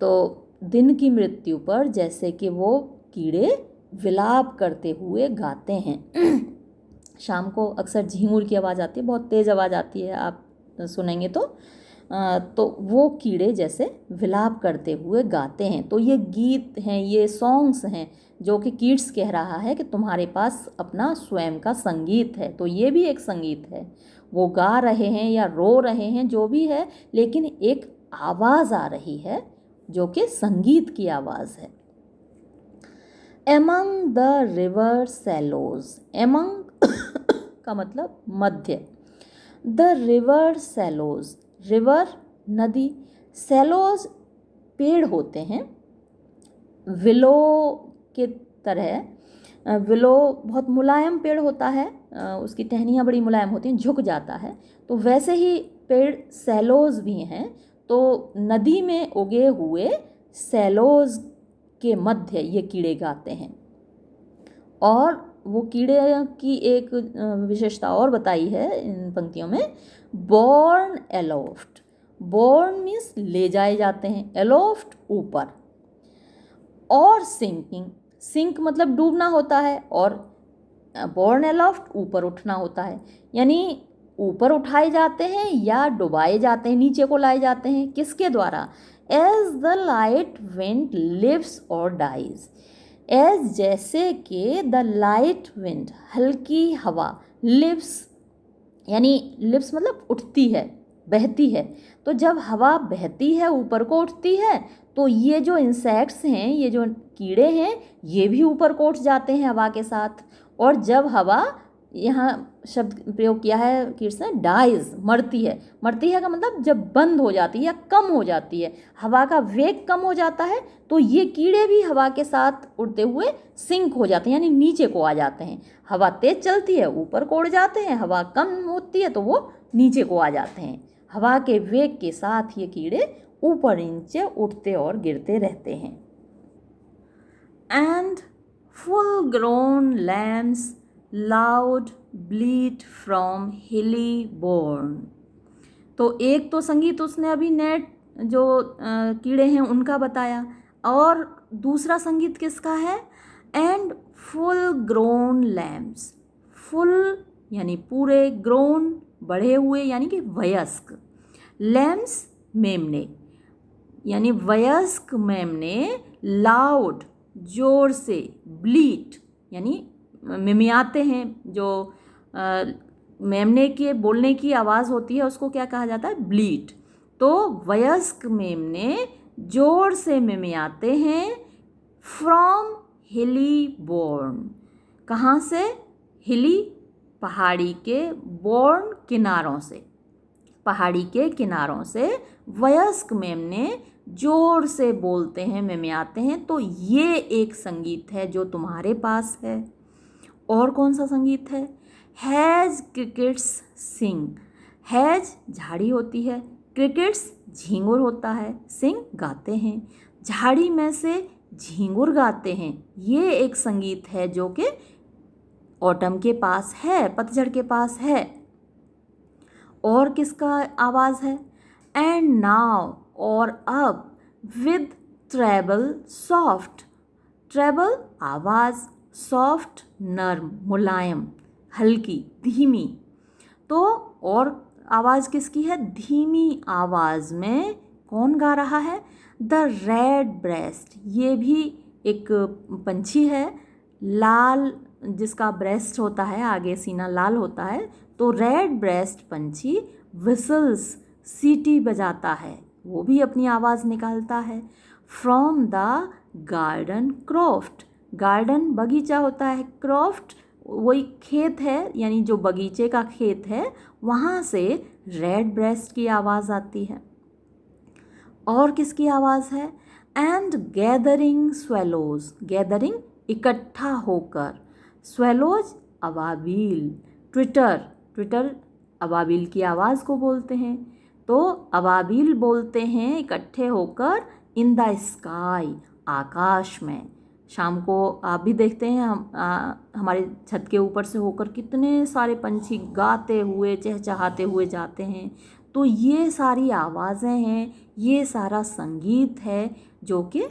तो दिन की मृत्यु पर जैसे कि वो कीड़े विलाप करते हुए गाते हैं। शाम को अक्सर झींगुर की आवाज़ आती है, बहुत तेज़ आवाज़ आती है, आप सुनेंगे तो वो कीड़े जैसे विलाप करते हुए गाते हैं। तो ये गीत हैं, ये सॉन्ग्स हैं जो कि कीट्स कह रहा है कि तुम्हारे पास अपना स्वयं का संगीत है। तो ये भी एक संगीत है, वो गा रहे हैं या रो रहे हैं, जो भी है, लेकिन एक आवाज़ आ रही है जो कि संगीत की आवाज़ है। Among the river cellos, among का मतलब मध्य, द रिवर सैलोज, रिवर नदी, सैलोज पेड़ होते हैं विलो के तरह। विलो बहुत मुलायम पेड़ होता है, उसकी टहनियाँ बड़ी मुलायम होती हैं, झुक जाता है। तो वैसे ही पेड़ सैलोज भी हैं। तो नदी में उगे हुए सैलोज के मध्य ये कीड़े गाते हैं। और वो कीड़े की एक विशेषता और बताई है इन पंक्तियों में, बॉर्न एलोफ्ट, बॉर्न मीन्स ले जाए जाते हैं, एलोफ्ट ऊपर, और सिंकिंग, सिंक मतलब डूबना होता है, और बॉर्न एलोफ्ट ऊपर उठना होता है। यानी ऊपर उठाए जाते हैं या डुबाए जाते हैं, नीचे को लाए जाते हैं, किसके द्वारा? As the light wind lives और डाइज, एज जैसे कि द लाइट विंड हल्की हवा, लिव्स यानी लिव्स मतलब उठती है, बहती है। तो जब हवा बहती है, ऊपर को उठती है, तो ये जो इंसेक्ट्स हैं, ये जो कीड़े हैं, ये भी ऊपर को उठ जाते हैं हवा के साथ। और जब हवा यहाँ शब्द प्रयोग किया है कीट्स ने, डाइज, मरती है। मरती है का मतलब जब बंद हो जाती है या कम हो जाती है, हवा का वेग कम हो जाता है, तो ये कीड़े भी हवा के साथ उड़ते हुए सिंक हो जाते हैं, यानी नीचे को आ जाते हैं। हवा तेज चलती है ऊपर को उड़ जाते हैं, हवा कम होती है तो वो नीचे को आ जाते हैं। हवा के वेग के साथ ये कीड़े ऊपर नीचे उठते और गिरते रहते हैं। And full grown lambs loud bleat from hilly bourn. तो एक तो संगीत उसने अभी नेट जो कीड़े हैं उनका बताया, और दूसरा संगीत किसका है? And full grown lambs, full यानी पूरे, ग्रोन बढ़े हुए यानी कि वयस्क, लैम्स मेमने यानी वयस्क मेमने, लाउड जोर से, ब्लीट यानी मिमियाते हैं, जो मेमने के बोलने की आवाज़ होती है उसको क्या कहा जाता है? ब्लीट। तो वयस्क मेमने जोर से मिमियाते हैं, फ्रॉम हिली बोर्न, कहाँ से? हिली पहाड़ी के, बोर्न किनारों से, पहाड़ी के किनारों से वयस्क मेमने जोर से बोलते हैं, मिमियाते हैं। तो ये एक संगीत है जो तुम्हारे पास है। और कौन सा संगीत है? हैज क्रिकेट्स सिंग, हैज झाड़ी होती है, क्रिकेट्स झींगुर होता है, सिंग गाते हैं, झाड़ी में से झींगुर गाते हैं। ये एक संगीत है जो कि ऑटम के पास है, पतझड़ के पास है। और किसका आवाज़ है? एंड नाउ, और अब, विद ट्रेबल सॉफ्ट, ट्रेबल आवाज़, सॉफ्ट नर्म, मुलायम, हल्की, धीमी। तो और आवाज़ किसकी है? धीमी आवाज़ में कौन गा रहा है? द रेड ब्रेस्ट, ये भी एक पंछी है, लाल जिसका ब्रेस्ट होता है, आगे सीना लाल होता है, तो रेड ब्रेस्ट पंछी विसल्स, सीटी बजाता है, वो भी अपनी आवाज़ निकालता है। From the garden croft, garden बगीचा होता है, क्रॉफ्ट वही खेत है, यानी जो बगीचे का खेत है, वहाँ से रेड ब्रेस्ट की आवाज़ आती है। और किसकी आवाज़ है? एंड गैदरिंग स्वेलोज, गैदरिंग इकट्ठा होकर, swallows Ababeel, Twitter, Twitter Ababeel की आवाज़ को बोलते हैं। तो अबाबील बोलते हैं इकट्ठे होकर, इन द स्काई, आकाश में। शाम को आप भी देखते हैं, हमारे छत के ऊपर से होकर कितने सारे पंछी गाते हुए, चहचहाते हुए जाते हैं। तो ये सारी आवाज़ें हैं, ये सारा संगीत है जो कि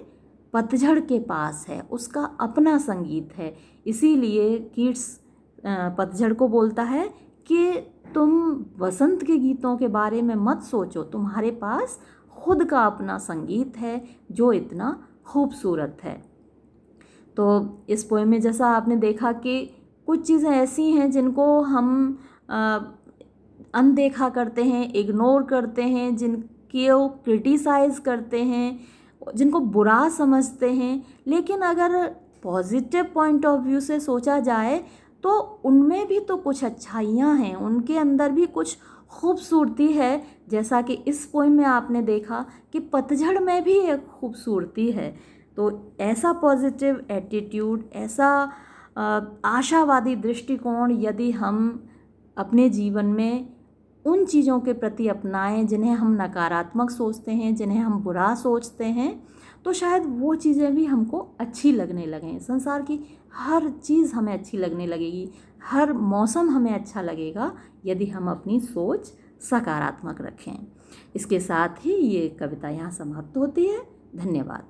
पतझड़ के पास है, उसका अपना संगीत है। इसीलिए कीट्स पतझड़ को बोलता है कि तुम वसंत के गीतों के बारे में मत सोचो, तुम्हारे पास खुद का अपना संगीत है जो इतना खूबसूरत है। तो इस पोएम में जैसा आपने देखा कि कुछ चीज़ें ऐसी हैं जिनको हम अनदेखा करते हैं, इग्नोर करते हैं, जिनको क्रिटिसाइज़ करते हैं, जिनको बुरा समझते हैं, लेकिन अगर पॉजिटिव पॉइंट ऑफ व्यू से सोचा जाए तो उनमें भी तो कुछ अच्छाइयाँ हैं, उनके अंदर भी कुछ खूबसूरती है। जैसा कि इस पोएम में आपने देखा कि पतझड़ में भी एक खूबसूरती है। तो ऐसा पॉजिटिव एटीट्यूड, ऐसा आशावादी दृष्टिकोण यदि हम अपने जीवन में उन चीज़ों के प्रति अपनाएं जिन्हें हम नकारात्मक सोचते हैं, जिन्हें हम बुरा सोचते हैं, तो शायद वो चीज़ें भी हमको अच्छी लगने लगें। संसार की हर चीज़ हमें अच्छी लगने लगेगी, हर मौसम हमें अच्छा लगेगा यदि हम अपनी सोच सकारात्मक रखें। इसके साथ ही ये कविता यहाँ समाप्त होती है। धन्यवाद।